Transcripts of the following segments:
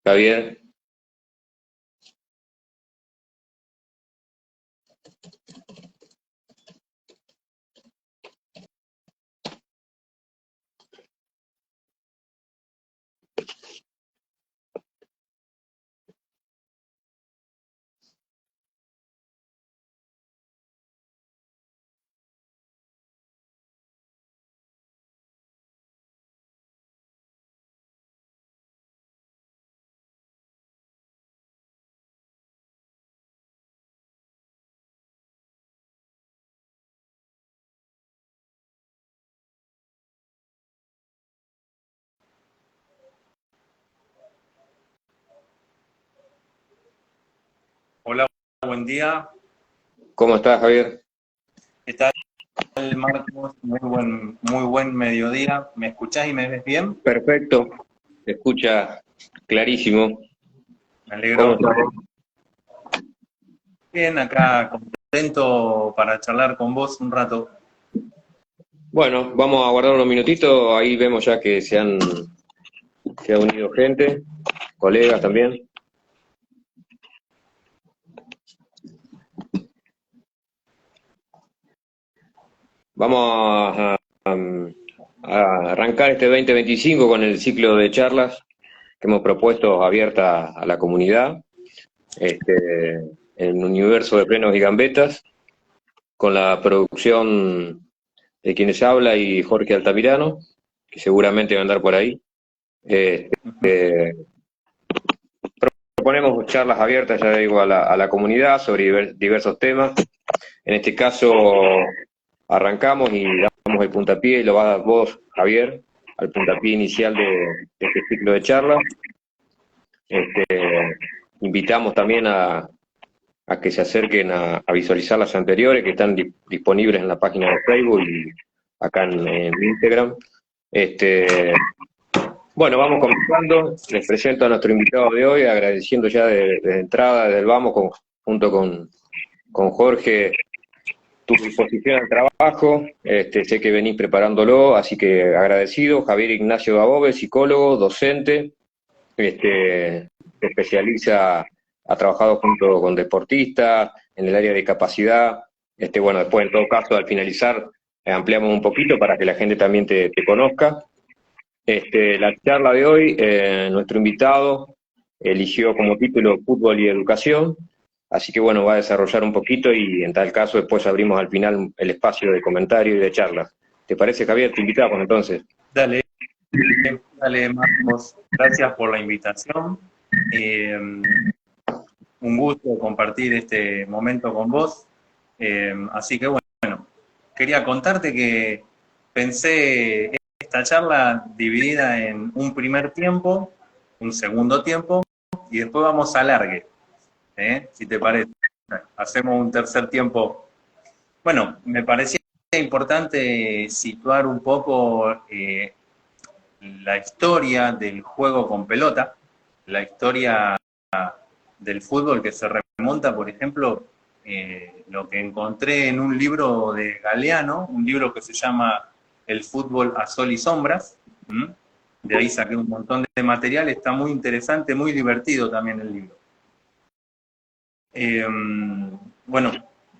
Javier. Hola, buen día. ¿Cómo estás, Javier? ¿Qué tal, Marcos? Muy buen mediodía. ¿Me escuchás y me ves bien? Perfecto. Te escucha clarísimo. Me ¿Cómo alegro. estás? Bien, acá contento para charlar con vos un rato. Bueno, vamos a guardar unos minutitos. Ahí vemos ya que se ha unido gente, colegas también. Vamos a arrancar este 2025 con el ciclo de charlas que hemos propuesto abierta a la comunidad, en un universo de frenos y gambetas, con la producción de quienes habla y Jorge Altamirano, que seguramente va a andar por ahí. Este, Proponemos charlas abiertas, ya digo, a la comunidad sobre diversos temas. En este caso, arrancamos y damos el puntapié, y lo vas a dar vos, Javier, al puntapié inicial de este ciclo de charlas. Este, Invitamos también a que se acerquen a visualizar las anteriores, que están disponibles en la página de Facebook y acá en Instagram. Este, Bueno, vamos comenzando. Les presento a nuestro invitado de hoy, agradeciendo ya de entrada, desde el vamos, junto con Jorge, tu disposición al trabajo. Sé que venís preparándolo, así que agradecido. Javier Ignacio Dabove, psicólogo, docente, se especializa, ha trabajado junto con deportistas en el área de discapacidad. Bueno, después, en todo caso, al finalizar, ampliamos un poquito para que la gente también te conozca. La charla de hoy, nuestro invitado eligió como título Fútbol y Educación, así que bueno, va a desarrollar un poquito y en tal caso después abrimos al final el espacio de comentario y de charlas. ¿Te parece, Javier? Te invitamos entonces. Dale, dale, Marcos. Gracias por la invitación. Eh, un gusto compartir este momento con vos. Así que bueno, quería contarte que pensé esta charla dividida en un primer tiempo, un segundo tiempo y después vamos a alargue. Si te parece. Hacemos un tercer tiempo. Bueno, me parecía importante situar un poco la historia del juego con pelota, la historia del fútbol que se remonta, por ejemplo, lo que encontré en un libro de Galeano, un libro que se llama El fútbol a sol y sombras. ¿M? De ahí saqué un montón de material, está muy interesante, muy divertido también el libro. Eh, bueno,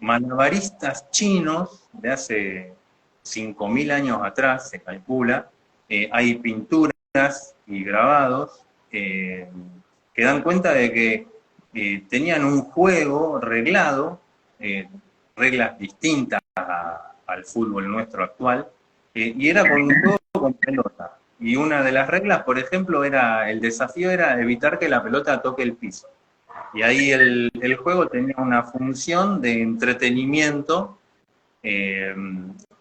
malabaristas chinos de hace 5.000 años atrás, se calcula, hay pinturas y grabados que dan cuenta de que tenían un juego reglado, eh, reglas distintas al fútbol nuestro actual, y era con un juego con pelota. Y una de las reglas, por ejemplo, el desafío era evitar que la pelota toque el piso. Y ahí el juego tenía una función de entretenimiento eh,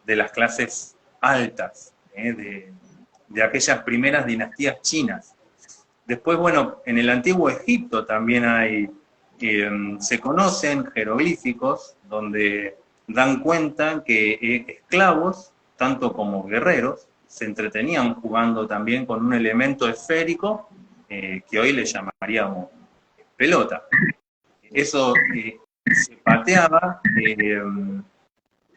de las clases altas, de aquellas primeras dinastías chinas. Después, bueno, en el antiguo Egipto también se conocen jeroglíficos donde dan cuenta que esclavos, tanto como guerreros, se entretenían jugando también con un elemento esférico que hoy le llamaríamos pelota. Eso se pateaba,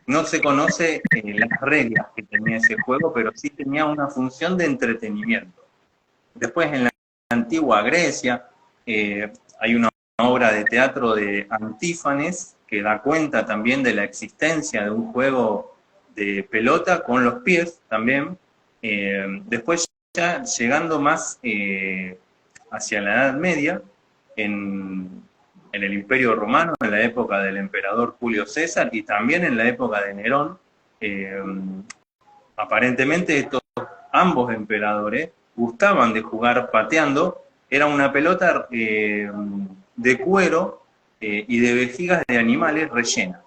no se conoce las reglas que tenía ese juego, pero sí tenía una función de entretenimiento. Después en la antigua Grecia. Hay una obra de teatro de Antífanes que da cuenta también de la existencia de un juego de pelota con los pies también. Después ya llegando más hacia la Edad Media, en el Imperio Romano, en la época del emperador Julio César y también en la época de Nerón, aparentemente ambos emperadores gustaban de jugar pateando. Era una pelota de cuero y de vejigas de animales rellenas.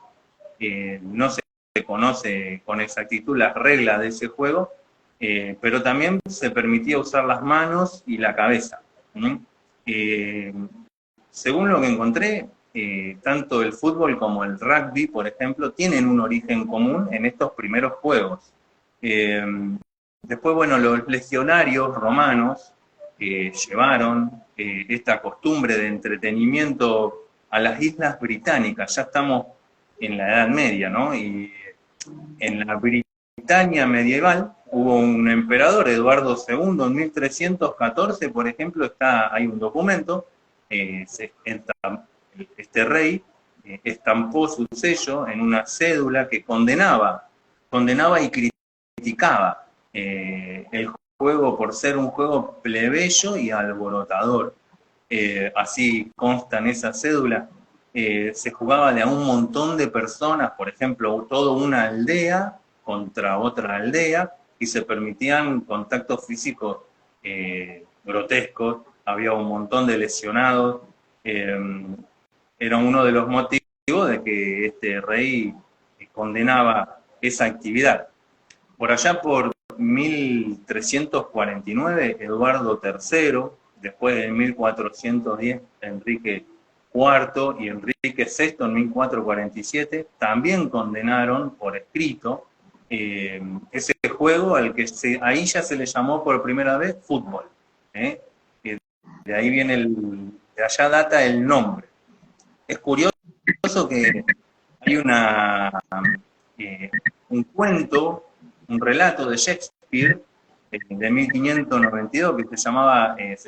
No se conoce con exactitud las reglas de ese juego, pero también se permitía usar las manos y la cabeza. Según lo que encontré, tanto el fútbol como el rugby, por ejemplo, tienen un origen común en estos primeros juegos. Después, bueno, los legionarios romanos llevaron esta costumbre de entretenimiento a las islas británicas. Ya estamos en la Edad Media, ¿no? Y en la Britania medieval hubo un emperador, Eduardo II, en 1314, por ejemplo, hay un documento, este rey estampó su sello en una cédula que condenaba y criticaba el juego por ser un juego plebeyo y alborotador. Así consta en esa cédula. Se jugaba de a un montón de personas, por ejemplo, toda una aldea contra otra aldea, y se permitían contactos físicos grotescos, había un montón de lesionados. Era uno de los motivos de que este rey condenaba esa actividad. Por allá por 1349, Eduardo III, después en 1410, Enrique IV y Enrique VI en 1447, también condenaron por escrito ese juego al que ahí ya se le llamó por primera vez fútbol. De ahí viene de allá data el nombre. Es curioso que hay un cuento, un relato de Shakespeare de 1592 que se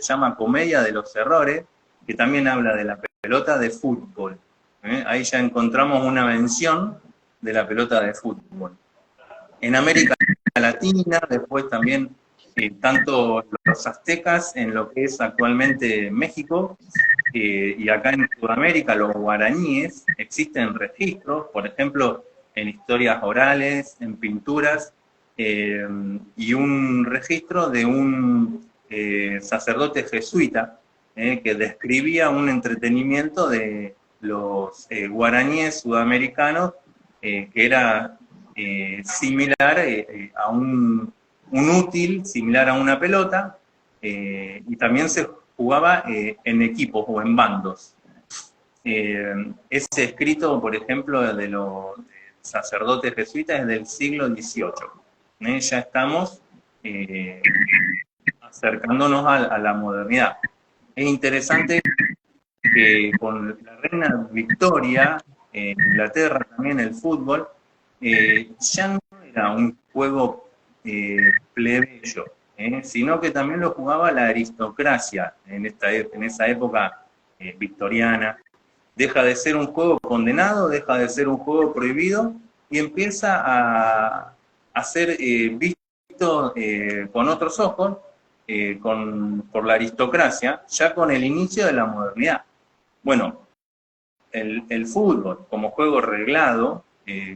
llama Comedia de los Errores, que también habla de la pelota de fútbol. Ahí ya encontramos una mención de la pelota de fútbol. En América Latina, después también tanto los aztecas en lo que es actualmente México, y acá en Sudamérica los guaraníes, existen registros, por ejemplo, en historias orales, en pinturas, y un registro de un sacerdote jesuita que describía un entretenimiento de los guaraníes sudamericanos que era similar a un útil, similar a una pelota, y también se jugaba en equipos o en bandos. Ese escrito, por ejemplo, de los sacerdotes jesuitas es del siglo XVIII. Ya estamos acercándonos a la modernidad. Es interesante que con la reina Victoria, en Inglaterra también el fútbol, ya no era un juego plebeyo, sino que también lo jugaba la aristocracia en esa época victoriana. Deja de ser un juego condenado, deja de ser un juego prohibido y empieza a ser visto con otros ojos por la aristocracia, ya con el inicio de la modernidad. Bueno, el fútbol como juego reglado,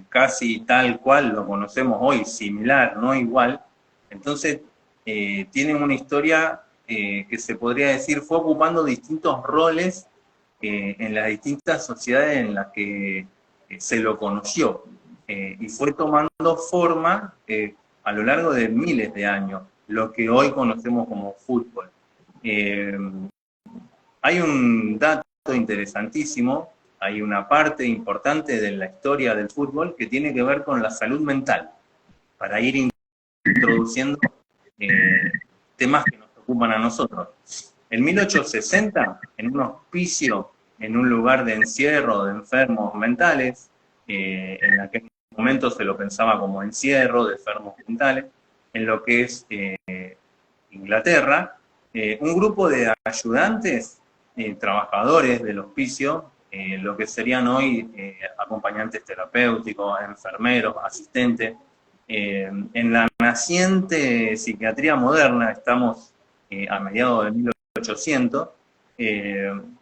casi tal cual lo conocemos hoy, similar, no igual, entonces tiene una historia que se podría decir fue ocupando distintos roles en las distintas sociedades en las que se lo conoció, y fue tomando forma a lo largo de miles de años, lo que hoy conocemos como fútbol. Hay un dato interesantísimo, hay una parte importante de la historia del fútbol que tiene que ver con la salud mental, para ir introduciendo temas que nos ocupan a nosotros. En 1860, en un hospicio, en un lugar de encierro de enfermos mentales, en aquel momento se lo pensaba como encierro de enfermos mentales, en lo que es Inglaterra, un grupo de ayudantes, trabajadores del hospicio, lo que serían hoy acompañantes terapéuticos, enfermeros, asistentes. En la naciente psiquiatría moderna, estamos a mediados de 1800,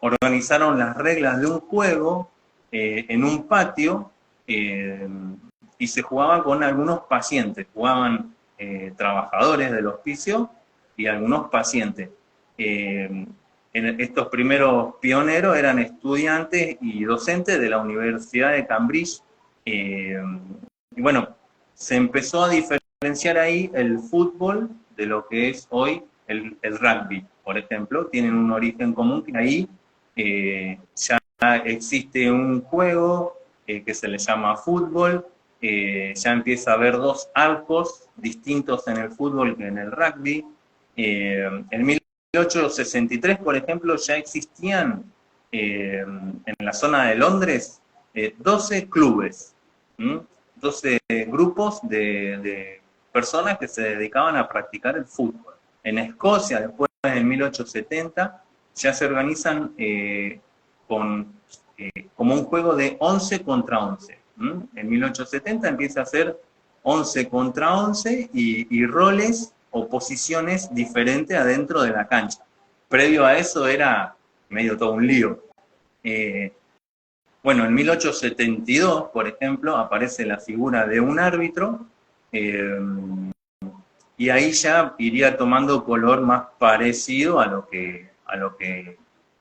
organizaron las reglas de un juego en un patio y se jugaba con algunos pacientes, jugaban trabajadores del hospicio y algunos pacientes. Estos primeros pioneros eran estudiantes y docentes de la Universidad de Cambridge. Y bueno, se empezó a diferenciar ahí el fútbol de lo que es hoy el rugby, por ejemplo. Tienen un origen común que ahí ya existe un juego que se le llama fútbol. Ya empieza a haber dos arcos distintos en el fútbol que en el rugby. En 1863, por ejemplo, ya existían en la zona de Londres 12 clubes, 12 grupos de personas que se dedicaban a practicar el fútbol. En Escocia, después en 1870, ya se organizan como un juego de 11 contra 11. En 1870 empieza a ser 11 contra 11 y roles o posiciones diferentes adentro de la cancha. Previo a eso era medio todo un lío. Bueno, en 1872, por ejemplo, aparece la figura de un árbitro y ahí ya iría tomando color más parecido a lo que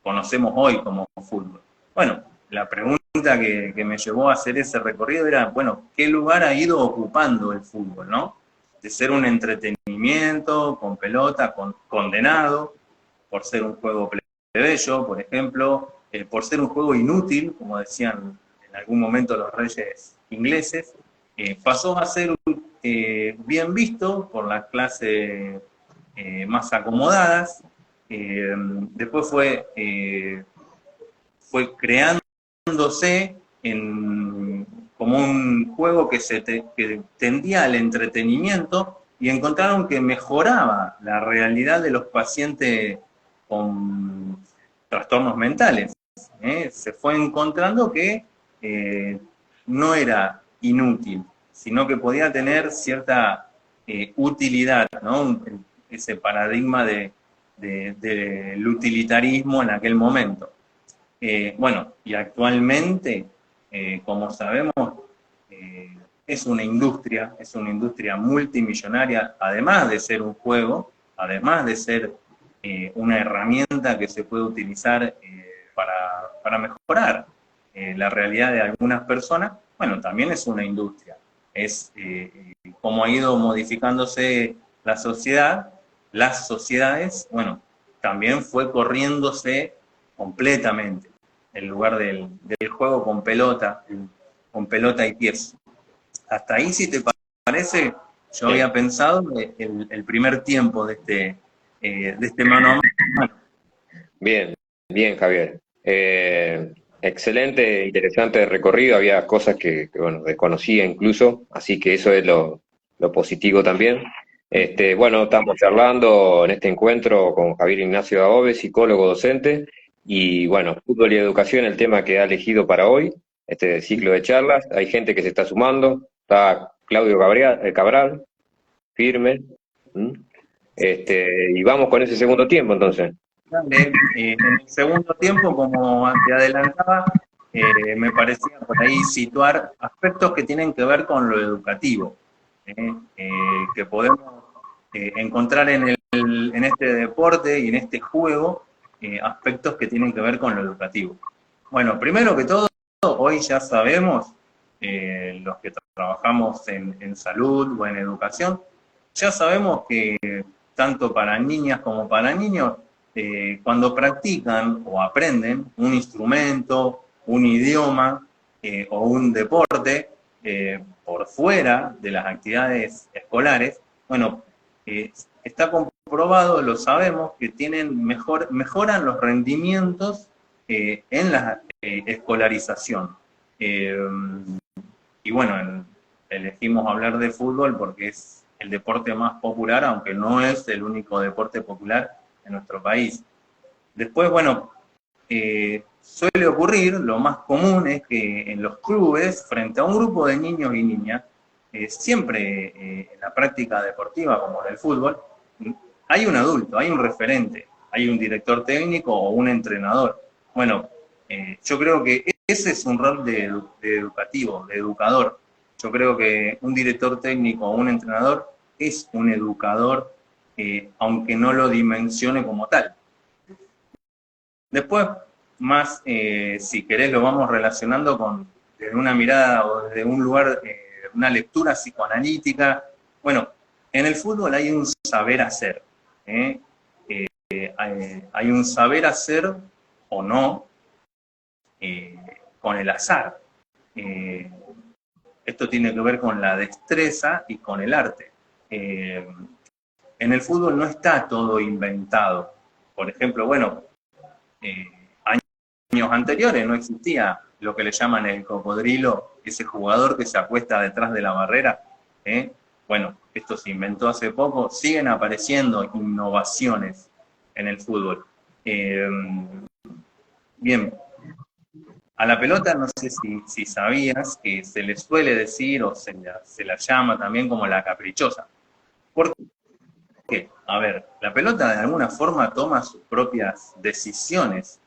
conocemos hoy como fútbol. Bueno, la pregunta que me llevó a hacer ese recorrido era, bueno, ¿qué lugar ha ido ocupando el fútbol, no? De ser un entretenimiento con pelota, condenado, por ser un juego plebeyo, por ejemplo, por ser un juego inútil, como decían en algún momento los reyes ingleses, pasó a ser bien visto por las clases más acomodadas. Después fue creándose como un juego que tendía al entretenimiento, y encontraron que mejoraba la realidad de los pacientes con trastornos mentales. Se fue encontrando que no era inútil, sino que podía tener cierta utilidad, ¿no? Ese paradigma del utilitarismo en aquel momento. Bueno, y actualmente, como sabemos, es una industria multimillonaria, además de ser un juego, además de ser una herramienta que se puede utilizar para mejorar la realidad de algunas personas. Bueno, también es una industria. Es cómo ha ido modificándose la sociedad, las sociedades, bueno, también fue corriéndose completamente en lugar del juego con pelota y pies. Hasta ahí, si te parece, yo había pensado el primer tiempo de este mano a mano. Bien, bien, Javier. Excelente, interesante recorrido. Había cosas bueno, desconocía incluso, así que eso es lo positivo también. Bueno, estamos charlando en este encuentro con Javier Ignacio Daobe, psicólogo docente, y bueno, fútbol y educación, el tema que ha elegido para hoy, este ciclo de charlas. Hay gente que se está sumando, está Claudio Cabral, firme. Y vamos con ese segundo tiempo entonces. En el segundo tiempo, como te adelantaba, me parecía por ahí situar aspectos que tienen que ver con lo educativo, que podemos encontrar en este deporte y en este juego, aspectos que tienen que ver con lo educativo. Bueno, primero que todo, hoy ya sabemos, los que trabajamos en salud o en educación, ya sabemos que tanto para niñas como para niños, cuando practican o aprenden un instrumento, un idioma o un deporte por fuera de las actividades escolares, bueno, está comprobado, lo sabemos, que mejoran los rendimientos en la escolarización. Y bueno, elegimos hablar de fútbol porque es el deporte más popular, aunque no es el único deporte popular en nuestro país. Después, bueno, suele ocurrir, lo más común es que en los clubes, frente a un grupo de niños y niñas, siempre en la práctica deportiva, como en el fútbol, hay un adulto, hay un referente, hay un director técnico o un entrenador. Bueno, yo creo que ese es un rol de educativo, de educador. Yo creo que un director técnico o un entrenador es un educador, aunque no lo dimensione como tal. Después, más, si querés, lo vamos relacionando con desde una mirada o desde un lugar, una lectura psicoanalítica. Bueno, en el fútbol hay un saber hacer. Hay un saber hacer o no con el azar. Esto tiene que ver con la destreza y con el arte. En el fútbol no está todo inventado. Por ejemplo, bueno, años anteriores no existía lo que le llaman el cocodrilo, ese jugador que se acuesta detrás de la barrera. Bueno, esto se inventó hace poco, siguen apareciendo innovaciones en el fútbol. Bien, a la pelota no sé si sabías que se le suele decir o se la llama también como la caprichosa. ¿Por qué? A ver, la pelota de alguna forma toma sus propias decisiones,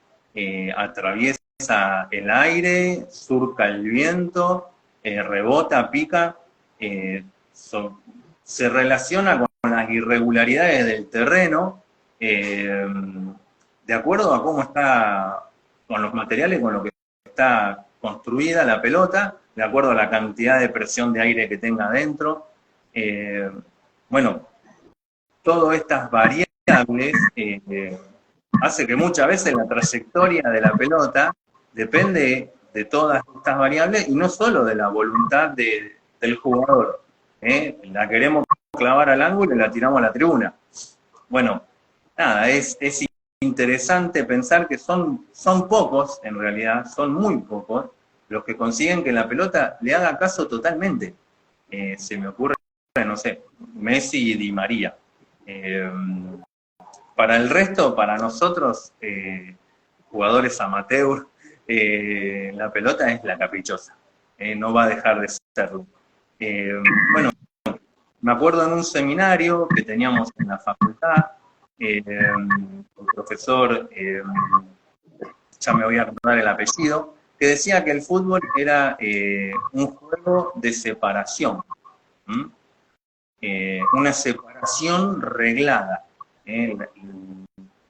atraviesa el aire, surca el viento, rebota, pica, se relaciona con las irregularidades del terreno, de acuerdo a cómo está, con los materiales con los que está construida la pelota, de acuerdo a la cantidad de presión de aire que tenga adentro. Bueno, todas estas variables hace que muchas veces la trayectoria de la pelota depende de todas estas variables y no solo de la voluntad del jugador. La queremos clavar al ángulo y la tiramos a la tribuna. Bueno, nada, es interesante pensar que son pocos, en realidad, son muy pocos, los que consiguen que la pelota le haga caso totalmente. Se me ocurre, no sé, Messi y Di María. Para el resto, para nosotros, jugadores amateur, la pelota es la caprichosa, no va a dejar de serlo. Bueno, me acuerdo en un seminario que teníamos en la facultad, el profesor, ya me voy a acordar el apellido, que decía que el fútbol era un juego de separación, una separación reglada.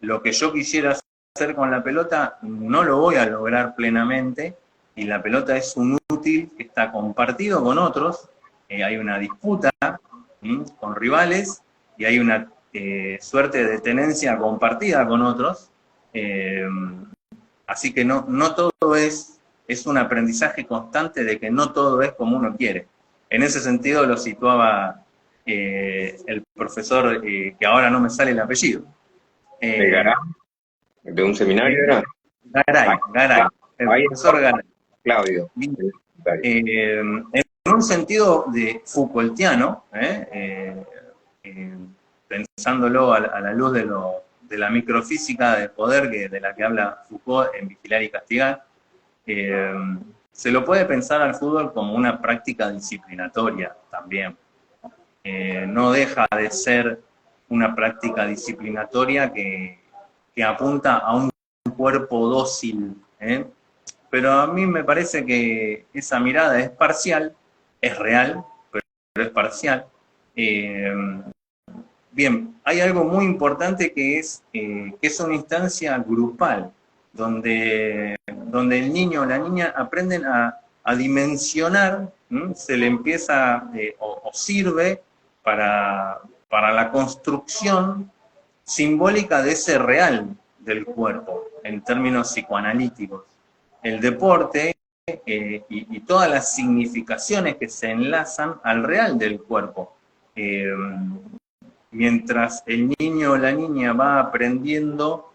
Lo que yo quisiera hacer con la pelota no lo voy a lograr plenamente, y la pelota es un útil que está compartido con otros, hay una disputa con rivales y hay una suerte de tenencia compartida con otros, así que no todo es un aprendizaje constante de que no todo es como uno quiere. En ese sentido lo situaba el profesor, que ahora no me sale el apellido. ¿De Garay? ¿De un seminario era? Garay, el profesor Garay. Claudio. En un sentido de Foucaultiano, pensándolo a la luz de la microfísica del poder de la que habla Foucault en Vigilar y Castigar, se lo puede pensar al fútbol como una práctica disciplinatoria también. No deja de ser una práctica disciplinatoria que apunta a un cuerpo dócil, pero a mí me parece que esa mirada es parcial, es real, pero es parcial. Bien, hay algo muy importante que es una instancia grupal, donde el niño o la niña aprenden a dimensionar, se le empieza o sirve para la construcción simbólica de ese real del cuerpo, en términos psicoanalíticos. El deporte y todas las significaciones que se enlazan al real del cuerpo. Mientras el niño o la niña va aprendiendo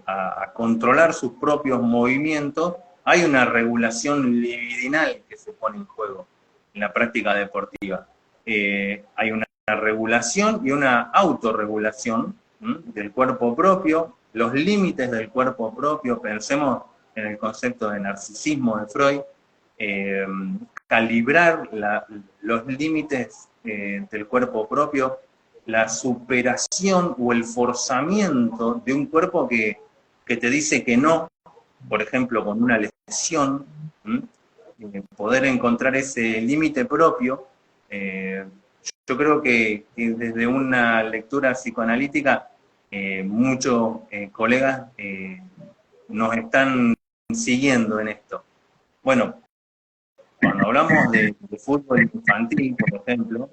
a controlar sus propios movimientos, hay una regulación libidinal que se pone en juego en la práctica deportiva. Hay una regulación y una autorregulación del cuerpo propio, los límites del cuerpo propio, pensemos en el concepto de narcisismo de Freud, calibrar los límites del cuerpo propio, la superación o el forzamiento de un cuerpo que te dice que no, por ejemplo, con una lesión, poder encontrar ese límite propio. Yo creo que desde una lectura psicoanalítica, muchos colegas nos están siguiendo en esto. Bueno, cuando hablamos de fútbol infantil, por ejemplo,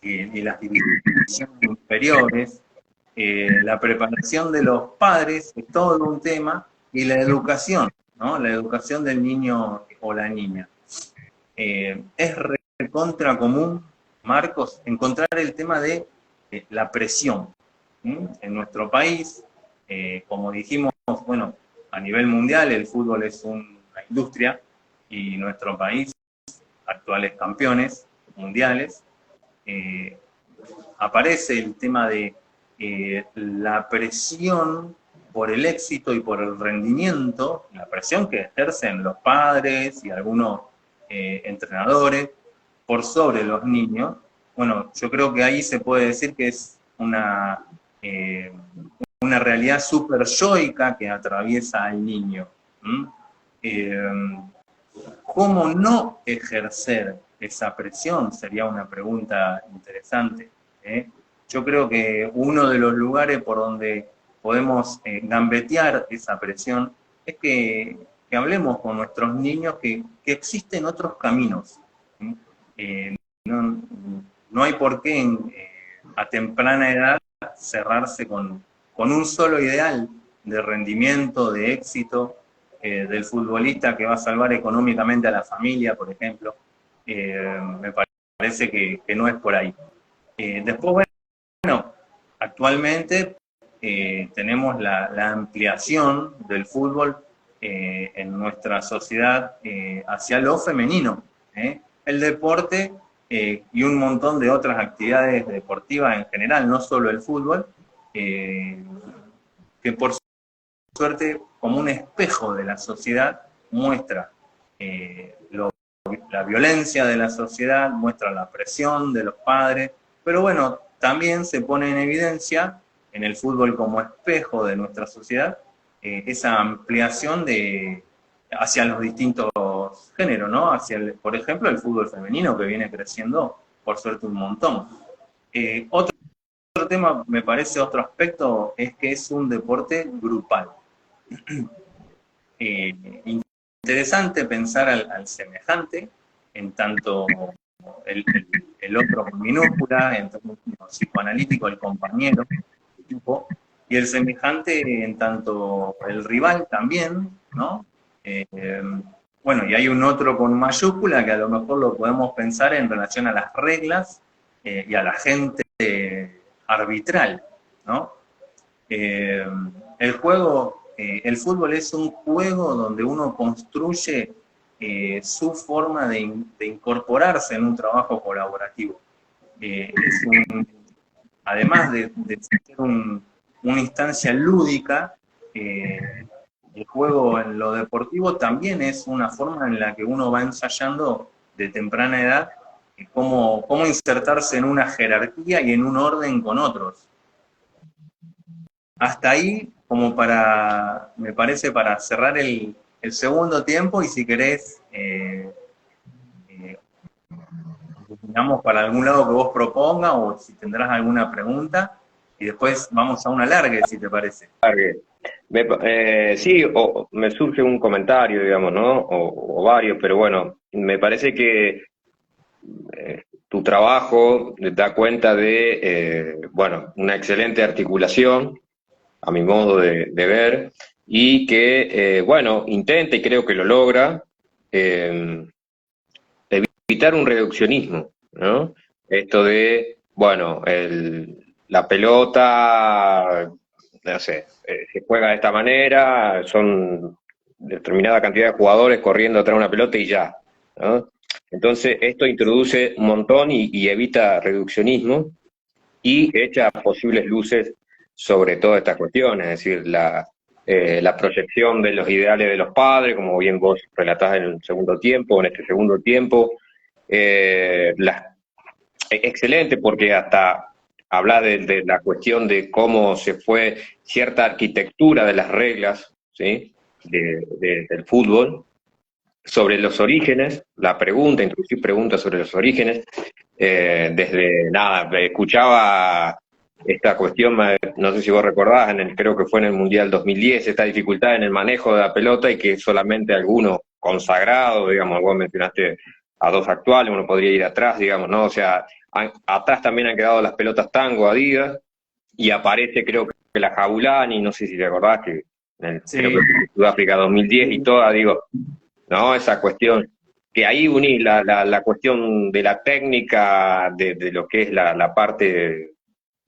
y las divisiones inferiores, la preparación de los padres es todo un tema, y la educación, ¿no? La educación del niño o la niña. Es recontra común, Marcos, encontrar el tema de la presión. En nuestro país, como dijimos, bueno, a nivel mundial el fútbol es una industria, y nuestro país, actuales campeones mundiales, aparece el tema de la presión por el éxito y por el rendimiento, la presión que ejercen los padres y algunos entrenadores por sobre los niños. Bueno, yo creo que ahí se puede decir que es una realidad súper yoica que atraviesa al niño. ¿Cómo no ejercer esa presión? Sería una pregunta interesante. Yo creo que uno de los lugares por donde podemos gambetear esa presión es que hablemos con nuestros niños que existen otros caminos. No hay por qué a temprana edad cerrarse con un solo ideal de rendimiento, de éxito, del futbolista que va a salvar económicamente a la familia, por ejemplo. Me parece que no es por ahí. Después, bueno, actualmente tenemos la ampliación del fútbol en nuestra sociedad hacia lo femenino. El deporte y un montón de otras actividades deportivas en general, no solo el fútbol, que por suerte, como un espejo de la sociedad, muestra la violencia de la sociedad, muestra la presión de los padres, pero bueno, también se pone en evidencia en el fútbol como espejo de nuestra sociedad esa ampliación hacia los distintos géneros, ¿no? Hacia, por ejemplo, el fútbol femenino, que viene creciendo, por suerte, un montón. Otro tema, me parece, otro aspecto, es que es un deporte grupal. Interesante pensar al semejante, en tanto el otro con minúscula, en tanto psicoanalítico, el compañero, el tipo, y el semejante en tanto el rival también, ¿no? Bueno, y hay un otro con mayúscula que a lo mejor lo podemos pensar en relación a las reglas y a la gente arbitral, ¿no? El juego, el fútbol es un juego donde uno construye su forma de incorporarse en un trabajo colaborativo. Además de ser una instancia lúdica, el juego en lo deportivo también es una forma en la que uno va ensayando de temprana edad cómo insertarse en una jerarquía y en un orden con otros. Hasta ahí, como me parece, para cerrar el segundo tiempo, y si querés, digamos, para algún lado que vos proponga, o si tendrás alguna pregunta, y después vamos a una larga, si te parece. Sí, me surge un comentario, digamos, ¿no? O varios, pero bueno, me parece que tu trabajo da cuenta de, bueno, una excelente articulación, a mi modo de ver, y que, bueno, intenta, y creo que lo logra, evitar un reduccionismo, ¿no? Esto de, bueno, la pelota, no sé, se juega de esta manera, son determinada cantidad de jugadores corriendo atrás de una pelota y ya, ¿no? Entonces, esto introduce un montón y evita reduccionismo y echa posibles luces sobre todas estas cuestiones, es decir, la proyección de los ideales de los padres, como bien vos relatás en el segundo tiempo, en este segundo tiempo, excelente porque hasta habla de la cuestión de cómo se fue cierta arquitectura de las reglas, ¿sí? Del fútbol, sobre los orígenes, la pregunta, introducir preguntas sobre los orígenes, desde nada, escuchaba esta cuestión, no sé si vos recordás, creo que fue en el Mundial 2010, esta dificultad en el manejo de la pelota y que solamente algunos consagrados, digamos, vos mencionaste a dos actuales, uno podría ir atrás, digamos, ¿no? O sea, atrás también han quedado las pelotas Tango, Adidas, y aparece creo que la Jabulani, no sé si te acordás, que creo que Sí. fue Sudáfrica 2010 y toda, digo, ¿no? Esa cuestión, que ahí uní la cuestión de la técnica, de lo que es la parte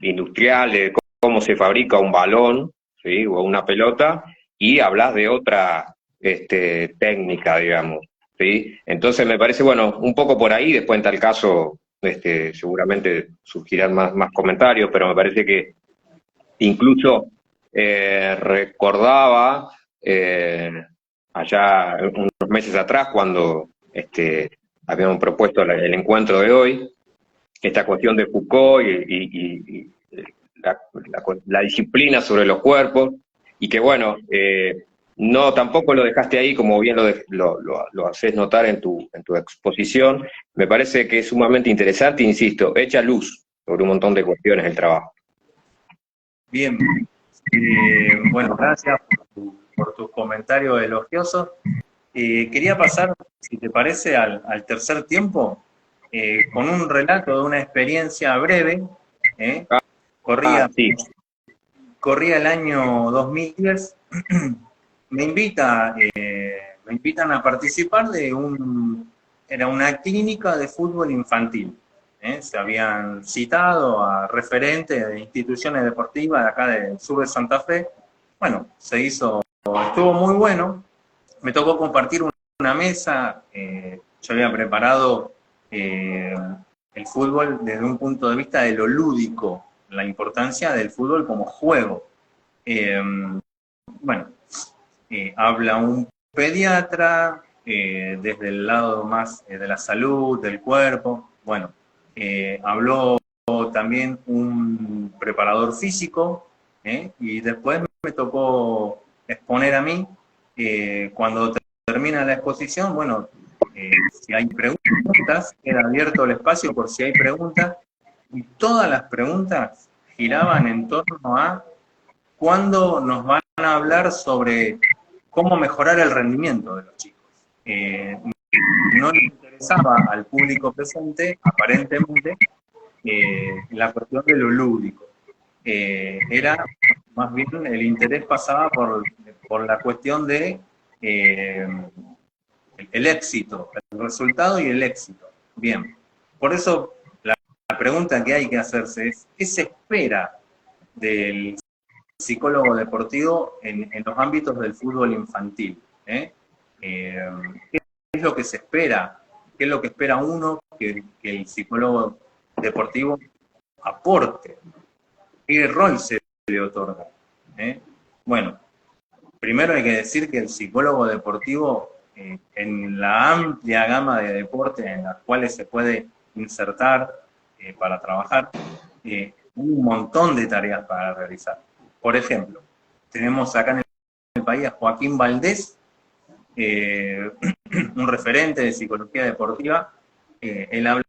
industrial, de cómo se fabrica un balón, ¿sí? O una pelota, y hablas de otra técnica, digamos, ¿sí? Entonces me parece, bueno, un poco por ahí, después en tal caso, seguramente surgirán más comentarios, pero me parece que incluso recordaba allá unos meses atrás cuando habíamos propuesto el encuentro de hoy, esta cuestión de Foucault y la disciplina sobre los cuerpos, y que bueno, no tampoco lo dejaste ahí, como bien lo haces notar en tu exposición, me parece que es sumamente interesante, insisto, echa luz sobre un montón de cuestiones del trabajo. Bien, bueno, gracias por tus comentarios elogiosos. Quería pasar, si te parece, al tercer tiempo, con un relato de una experiencia breve. ¿eh? Corría, Sí. corría el año 2010, me invitan a participar era una clínica de fútbol infantil. Se habían citado a referentes de instituciones deportivas de acá del sur de Santa Fe. Bueno, estuvo muy bueno. Me tocó compartir una mesa. Yo había preparado el fútbol desde un punto de vista de lo lúdico, la importancia del fútbol como juego. Bueno, habla un pediatra desde el lado más de la salud, del cuerpo. Bueno, habló también un preparador físico, y después me tocó exponer a mí. Cuando termina la exposición, bueno, si hay preguntas, queda abierto el espacio por si hay preguntas, y todas las preguntas giraban en torno a cuándo nos van a hablar sobre cómo mejorar el rendimiento de los chicos. No le interesaba al público presente, aparentemente, la cuestión de lo lúdico. Era más bien el interés pasaba por la cuestión de el éxito, el resultado y el éxito. Bien, por eso la pregunta que hay que hacerse es, ¿qué se espera del psicólogo deportivo en los ámbitos del fútbol infantil? ¿Qué es lo que se espera? ¿Qué es lo que espera uno que el psicólogo deportivo aporte? ¿Qué rol se le otorga? Bueno, primero hay que decir que el psicólogo deportivo, en la amplia gama de deportes en las cuales se puede insertar para trabajar, un montón de tareas para realizar. Por ejemplo, tenemos acá en el país a Joaquín Valdés, un referente de psicología deportiva. Él habla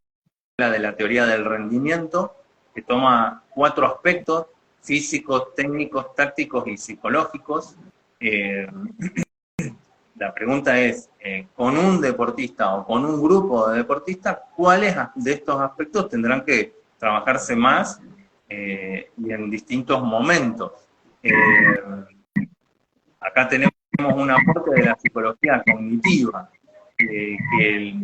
de la teoría del rendimiento, que toma 4 aspectos: físicos, técnicos, tácticos y psicológicos. La pregunta es, con un deportista o con un grupo de deportistas, ¿cuáles de estos aspectos tendrán que trabajarse más y en distintos momentos? Acá tenemos un aporte de la psicología cognitiva, que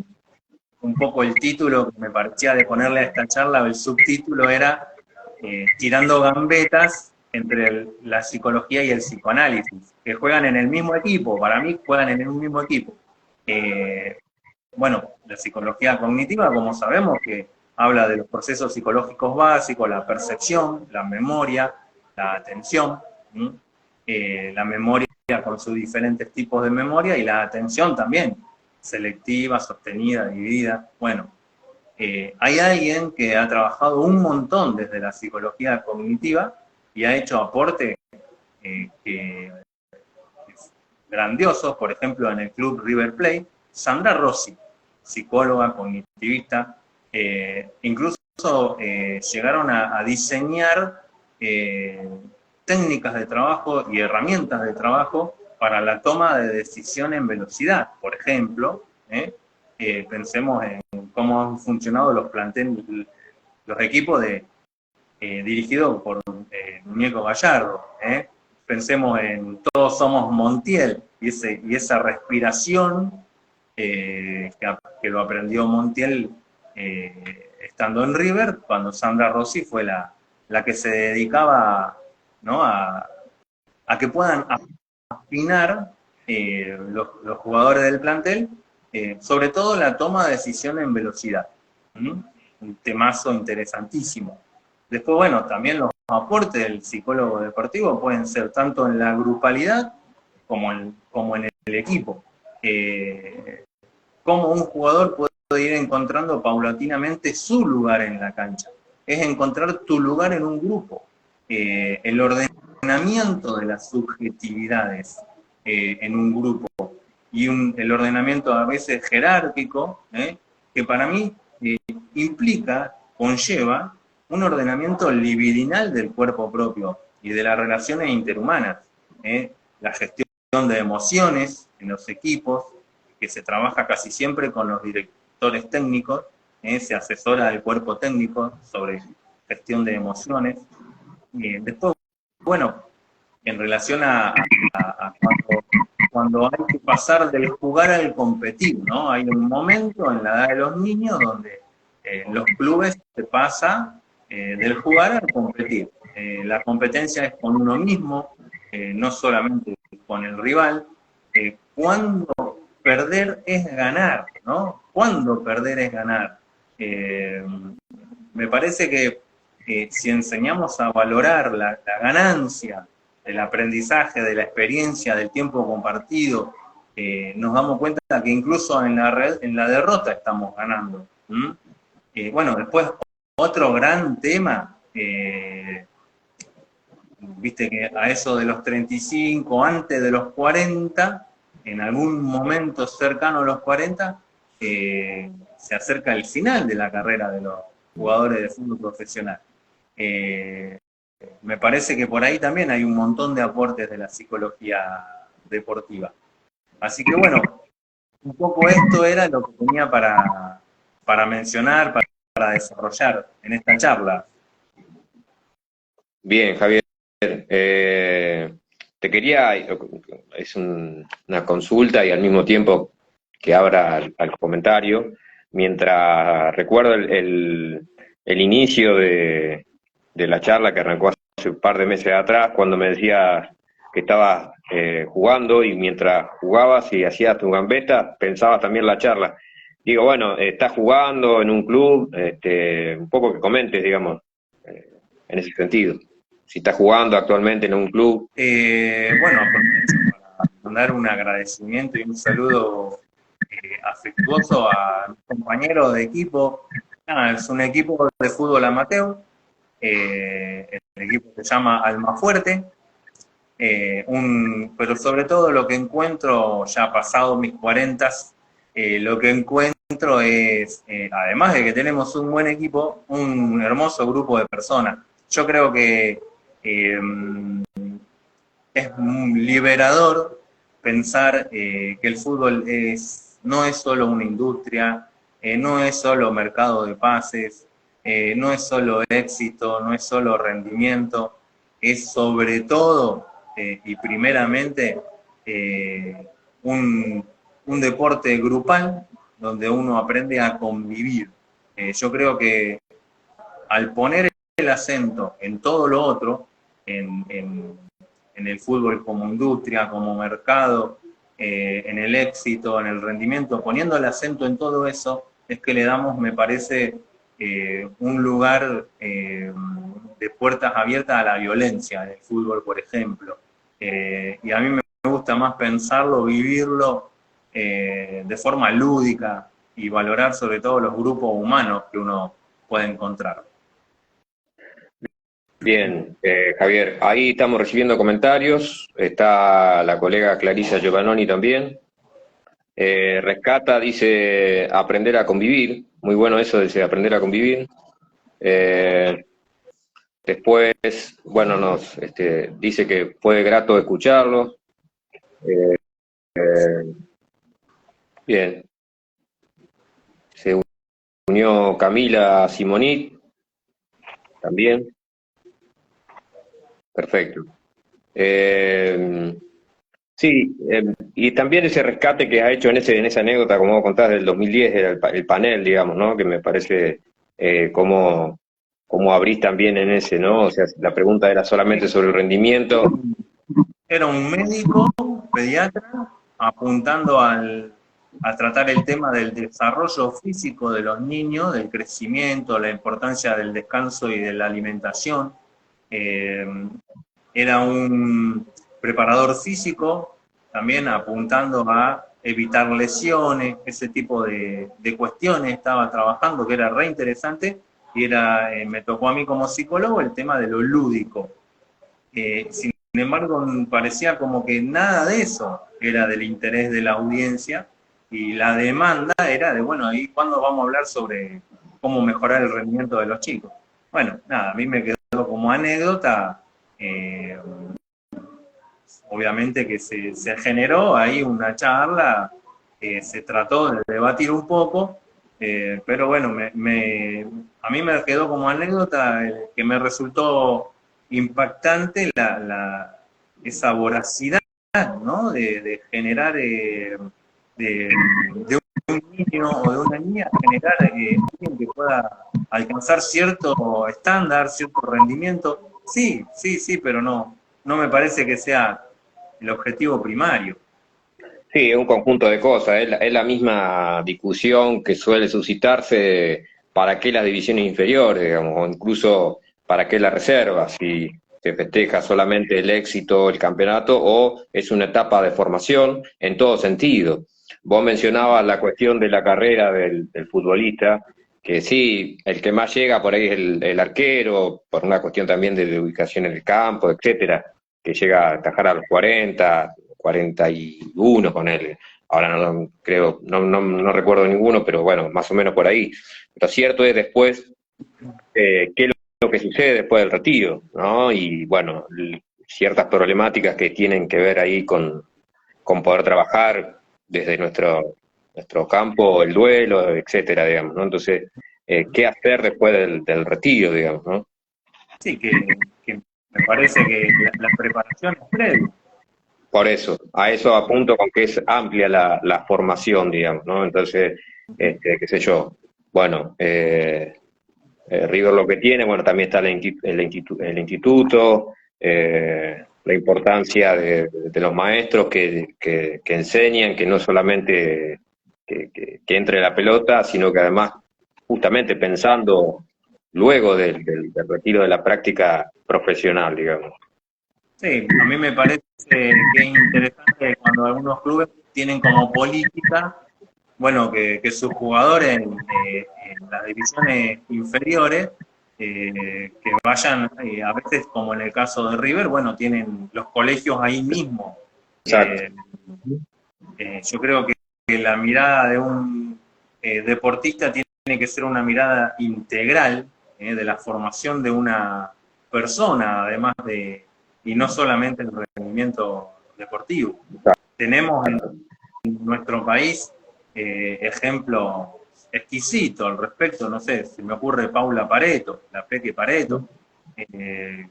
un poco el título que me parecía de ponerle a esta charla, o el subtítulo era tirando gambetas entre la psicología y el psicoanálisis, que juegan en el mismo equipo. Para mí juegan en un mismo equipo. Bueno, la psicología cognitiva, como sabemos, que habla de los procesos psicológicos básicos, la percepción, la memoria, la atención, la memoria con sus diferentes tipos de memoria y la atención también, selectiva, sostenida, dividida. Bueno, hay alguien que ha trabajado un montón desde la psicología cognitiva y ha hecho aportes grandiosos, por ejemplo, en el club River Plate, Sandra Rossi, psicóloga cognitivista, incluso llegaron a diseñar técnicas de trabajo y herramientas de trabajo para la toma de decisión en velocidad. Por ejemplo, pensemos en cómo han funcionado los equipos dirigidos por Muñeco Gallardo. Pensemos en Todos Somos Montiel y esa respiración que lo aprendió Montiel estando en River, cuando Sandra Rossi fue la que se dedicaba, ¿no?, a que puedan afinar los jugadores del plantel, sobre todo la toma de decisión en velocidad. Un temazo interesantísimo. Después, bueno, también los aportes del psicólogo deportivo pueden ser tanto en la grupalidad como en el equipo. Cómo un jugador puede ir encontrando paulatinamente su lugar en la cancha. Es encontrar tu lugar en un grupo. El ordenamiento de las subjetividades en un grupo y el ordenamiento a veces jerárquico, que para mí conlleva un ordenamiento libidinal del cuerpo propio y de las relaciones interhumanas. La gestión de emociones en los equipos, que se trabaja casi siempre con los directores técnicos, se asesora del cuerpo técnico sobre gestión de emociones. Después, bueno, en relación a cuando hay que pasar del jugar al competir, ¿no? Hay un momento en la edad de los niños donde en los clubes se pasa del jugar al competir. La competencia es con uno mismo, no solamente con el rival. Cuando perder es ganar, ¿no? Cuando perder es ganar. Me parece que si enseñamos a valorar la ganancia del aprendizaje, de la experiencia, del tiempo compartido, nos damos cuenta que incluso en la derrota estamos ganando. Bueno, después otro gran tema, viste que a eso de los 35, antes de los 40, en algún momento cercano a los 40, se acerca el final de la carrera de los jugadores de fútbol profesional. Me parece que por ahí también hay un montón de aportes de la psicología deportiva. Así que bueno, un poco esto era lo que tenía para mencionar, para desarrollar en esta charla. Bien, Javier. Te quería, es una consulta y al mismo tiempo que abra al comentario, mientras recuerdo el inicio de la charla que arrancó hace un par de meses atrás, cuando me decías que estabas jugando y mientras jugabas y hacías tu gambeta, pensabas también la charla. Digo, bueno, estás jugando en un club, un poco que comentes, digamos, en ese sentido. Si estás jugando actualmente en un club. Bueno, aprovecho para mandar un agradecimiento y un saludo afectuoso a mi compañero de equipo. Es un equipo de fútbol amateur, el equipo se llama Almafuerte, pero sobre todo lo que encuentro, ya pasado mis 40, lo que encuentro es, además de que tenemos un buen equipo, un hermoso grupo de personas. Yo creo que es liberador pensar que el fútbol no es solo una industria, no es solo mercado de pases, no es solo éxito, no es solo rendimiento, es sobre todo y primeramente un deporte grupal donde uno aprende a convivir. Yo creo que al poner el acento en todo lo otro, en el fútbol como industria, como mercado, en el éxito, en el rendimiento, poniendo el acento en todo eso, es que le damos, me parece, un lugar de puertas abiertas a la violencia en el fútbol, por ejemplo. Y a mí me gusta más pensarlo, vivirlo de forma lúdica y valorar sobre todo los grupos humanos que uno puede encontrar. Bien, Javier, ahí estamos recibiendo comentarios, está la colega Clarisa Giovannoni también. Rescata, dice, aprender a convivir, muy bueno eso, dice, aprender a convivir. Eh, Después, bueno, dice que fue grato escucharlo. Eh, Bien, se unió Camila Simonit, también, perfecto. Sí, y también ese rescate que ha hecho en esa anécdota, como vos contás, del 2010, era el panel, digamos, ¿no? Que me parece cómo abrís también en ese, ¿no? O sea, la pregunta era solamente sobre el rendimiento. Era un médico, pediatra, apuntando a tratar el tema del desarrollo físico de los niños, del crecimiento, la importancia del descanso y de la alimentación. Eh, Era un preparador físico, también apuntando a evitar lesiones, ese tipo de cuestiones estaba trabajando, que era re interesante, y me tocó a mí como psicólogo el tema de lo lúdico. Sin embargo, parecía como que nada de eso era del interés de la audiencia, y la demanda era de, bueno, ¿y cuándo vamos a hablar sobre cómo mejorar el rendimiento de los chicos? Bueno, nada, a mí me quedó como anécdota. Obviamente que se generó ahí una charla, se trató de debatir un poco, pero bueno, a mí me quedó como anécdota que me resultó impactante esa voracidad, ¿no? De generar, de un niño o de una niña, generar alguien que pueda alcanzar cierto estándar, cierto rendimiento. Sí, sí, sí, pero no me parece que sea el objetivo primario. Sí, es un conjunto de cosas, es la misma discusión que suele suscitarse de para qué las divisiones inferiores, digamos, o incluso para qué la reserva, si se festeja solamente el éxito, el campeonato, o es una etapa de formación en todo sentido. Vos mencionabas la cuestión de la carrera del futbolista, que sí, el que más llega por ahí es el arquero, por una cuestión también de ubicación en el campo, etcétera, que llega a atajar a los 41 con él. Ahora creo, no recuerdo ninguno, pero bueno, más o menos por ahí. Lo cierto es después qué es lo que sucede después del retiro, ¿no? Y bueno, ciertas problemáticas que tienen que ver ahí con poder trabajar desde nuestro campo, el duelo, etcétera, digamos, ¿no? Entonces, ¿qué hacer después del retiro, digamos, ¿no? Sí, que me parece que la preparación es previa. Por eso, a eso apunto con que es amplia la formación, digamos, ¿no? Entonces, qué sé yo, bueno, River lo que tiene, bueno, también está el instituto, la importancia de los maestros que enseñan, que no solamente que entre la pelota, sino que además, justamente pensando luego del retiro de la práctica profesional, digamos. Sí, a mí me parece que es interesante cuando algunos clubes tienen como política, bueno, que sus jugadores en las divisiones inferiores, que vayan, a veces como en el caso de River, bueno, tienen los colegios ahí mismo. Exacto. Eh, yo creo que la mirada de un deportista tiene que ser una mirada integral de la formación de una persona, además y no solamente el rendimiento deportivo. Tenemos en nuestro país ejemplos exquisitos al respecto, no sé, se me ocurre Paula Pareto, la Peque Pareto, eh,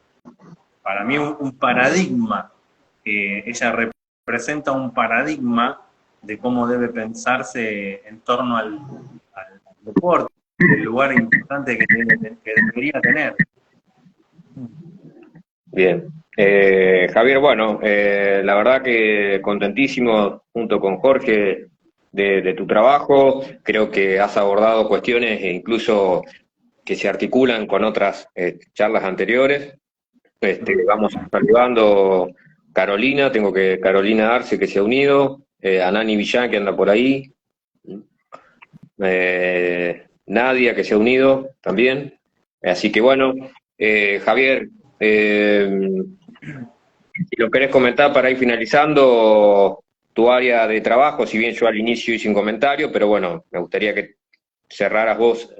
para mí un paradigma, ella representa un paradigma de cómo debe pensarse en torno al deporte, el lugar importante que debería tener. Bien. Javier, bueno, la verdad que contentísimo junto con Jorge de tu trabajo. Creo que has abordado cuestiones incluso que se articulan con otras charlas anteriores. Vamos saludando Carolina, tengo que Carolina Arce que se ha unido, a Nani Villán que anda por ahí, Nadia que se ha unido también. Así que bueno, Javier, si lo querés comentar para ir finalizando tu área de trabajo, si bien yo al inicio hice un comentario, pero bueno, me gustaría que cerraras vos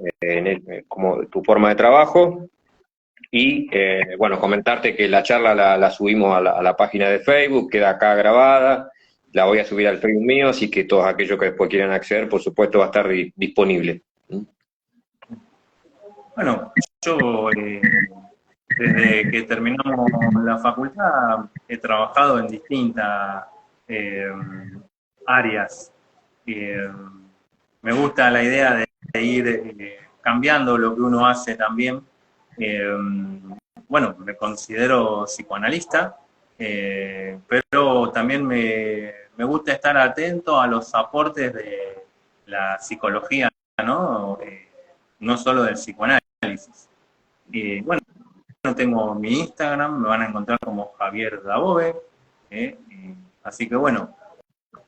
como tu forma de trabajo. Y bueno, comentarte que la charla la subimos a la página de Facebook, queda acá grabada, la voy a subir al Facebook mío, así que todos aquellos que después quieran acceder, por supuesto, va a estar disponible. Bueno, yo desde que terminamos la facultad he trabajado en distintas áreas. Me gusta la idea de ir cambiando lo que uno hace también. Bueno, me considero psicoanalista, pero también me gusta estar atento a los aportes de la psicología, ¿no? No solo del psicoanálisis. Bueno, tengo mi Instagram, me van a encontrar como Javier Dabove, así que bueno,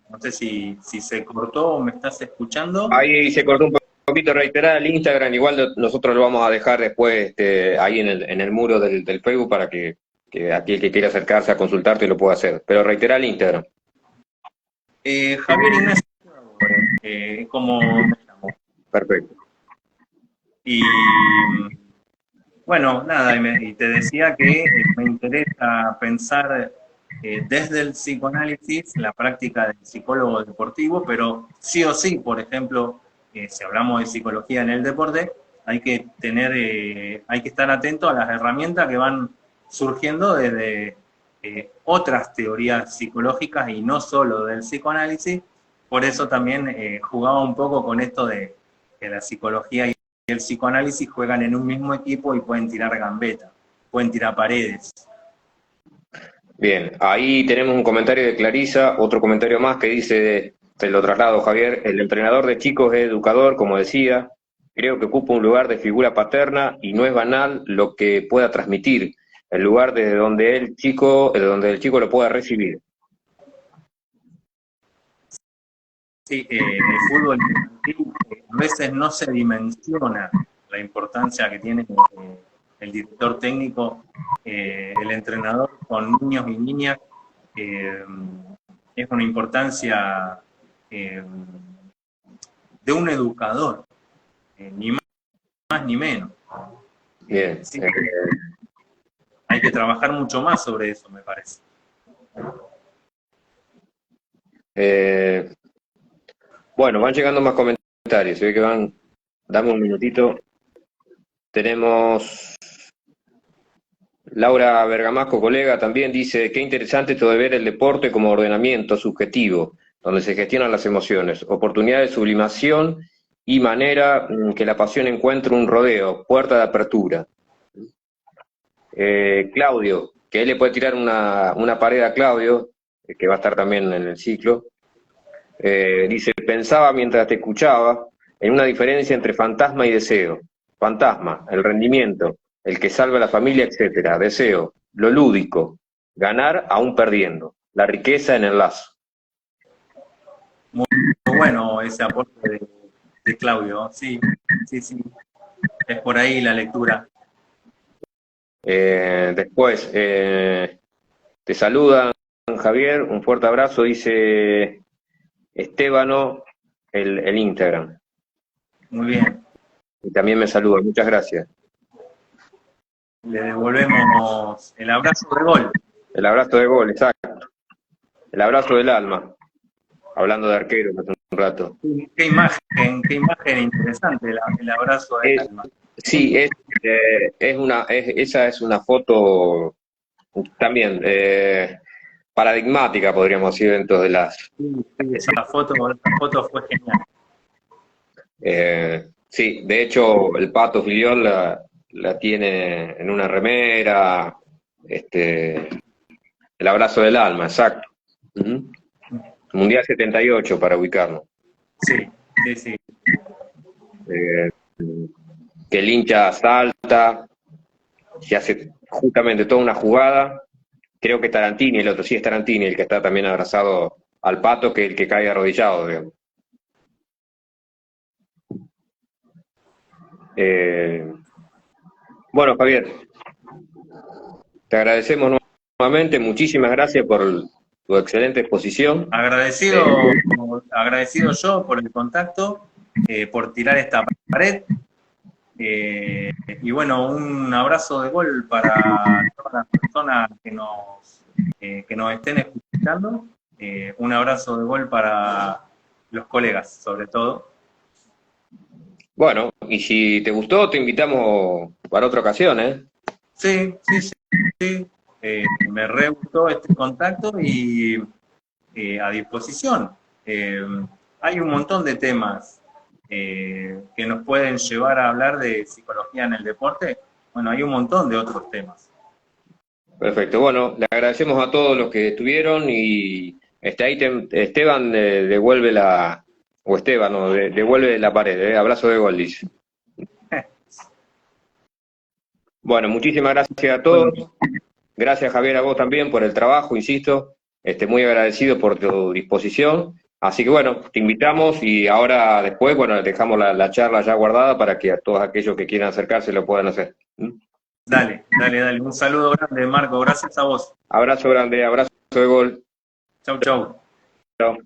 no sé si se cortó o me estás escuchando. Ahí se cortó un poquito, reiterar el Instagram, igual nosotros lo vamos a dejar después ahí en el muro del Facebook para que aquel que quiera acercarse a consultarte lo pueda hacer. Pero reiterar el Instagram. Javier Ignacio Dabove, como me llamo. Perfecto. Y bueno, nada, y te decía que me interesa pensar desde el psicoanálisis la práctica del psicólogo deportivo, pero sí o sí, por ejemplo, si hablamos de psicología en el deporte, hay que hay que estar atento a las herramientas que van surgiendo desde otras teorías psicológicas y no solo del psicoanálisis. Por eso también jugaba un poco con esto de que la psicología y el psicoanálisis juegan en un mismo equipo y pueden tirar gambeta, pueden tirar paredes. Bien, ahí tenemos un comentario de Clarisa, otro comentario más que dice, te lo traslado Javier, el entrenador de chicos es educador, como decía, creo que ocupa un lugar de figura paterna y no es banal lo que pueda transmitir, el lugar de donde el chico lo pueda recibir. Sí, el fútbol a veces no se dimensiona la importancia que tiene el director técnico, el entrenador con niños y niñas, es una importancia de un educador, ni más ni menos. Bien. Sí, hay que trabajar mucho más sobre eso, me parece. Bueno, van llegando más comentarios, se ve que van, dame un minutito. Tenemos Laura Bergamasco, colega, también dice, qué interesante esto de ver el deporte como ordenamiento subjetivo, donde se gestionan las emociones, oportunidad de sublimación y manera que la pasión encuentre un rodeo, puerta de apertura. Claudio, que él le puede tirar una pared a Claudio, que va a estar también en el ciclo. Dice, pensaba mientras te escuchaba en una diferencia entre fantasma y deseo. Fantasma, el rendimiento, el que salva a la familia, etcétera. Deseo, lo lúdico, ganar aún perdiendo. La riqueza en el lazo. Muy bueno ese aporte de Claudio, sí, sí, sí. Es por ahí la lectura. Después, te saludan, Javier, un fuerte abrazo, dice Estébano, el Instagram. Muy bien. Y también me saluda, muchas gracias. Le devolvemos el abrazo de gol. El abrazo de gol, exacto. El abrazo del alma. Hablando de arqueros hace un rato. Qué imagen interesante el abrazo del alma. Sí, esa es una foto también paradigmática, podríamos decir, dentro de las... Sí, esa foto fue genial. Sí, de hecho, el Pato Filiol la tiene en una remera, el abrazo del alma, exacto. Mundial 78, para ubicarnos. Sí, sí, sí. que el hincha salta, se hace justamente toda una jugada. Creo que Tarantini, el otro sí es Tarantini, el que está también abrazado al Pato, que el que cae arrodillado, digamos. Bueno, Javier, te agradecemos nuevamente, muchísimas gracias por tu excelente exposición. Agradecido yo por el contacto, por tirar esta pared. Y bueno, un abrazo de gol para todas las personas que nos estén escuchando. Un abrazo de gol para los colegas, sobre todo. Bueno, y si te gustó, te invitamos para otra ocasión, ¿eh? Sí. Me re gustó este contacto y a disposición. Hay un montón de temas que nos pueden llevar a hablar de psicología en el deporte. Bueno, hay un montón de otros temas. Perfecto, bueno, le agradecemos a todos los que estuvieron y ahí Esteban devuelve Esteban, no, devuelve la pared, abrazo de gol, dice. Bueno, muchísimas gracias a todos. Gracias, Javier, a vos también por el trabajo, insisto. Muy agradecido por tu disposición. Así que bueno, te invitamos y ahora después, bueno, dejamos la charla ya guardada para que a todos aquellos que quieran acercarse lo puedan hacer. Dale. Un saludo grande, Marco. Gracias a vos. Abrazo grande, abrazo de gol. Chau. Chao.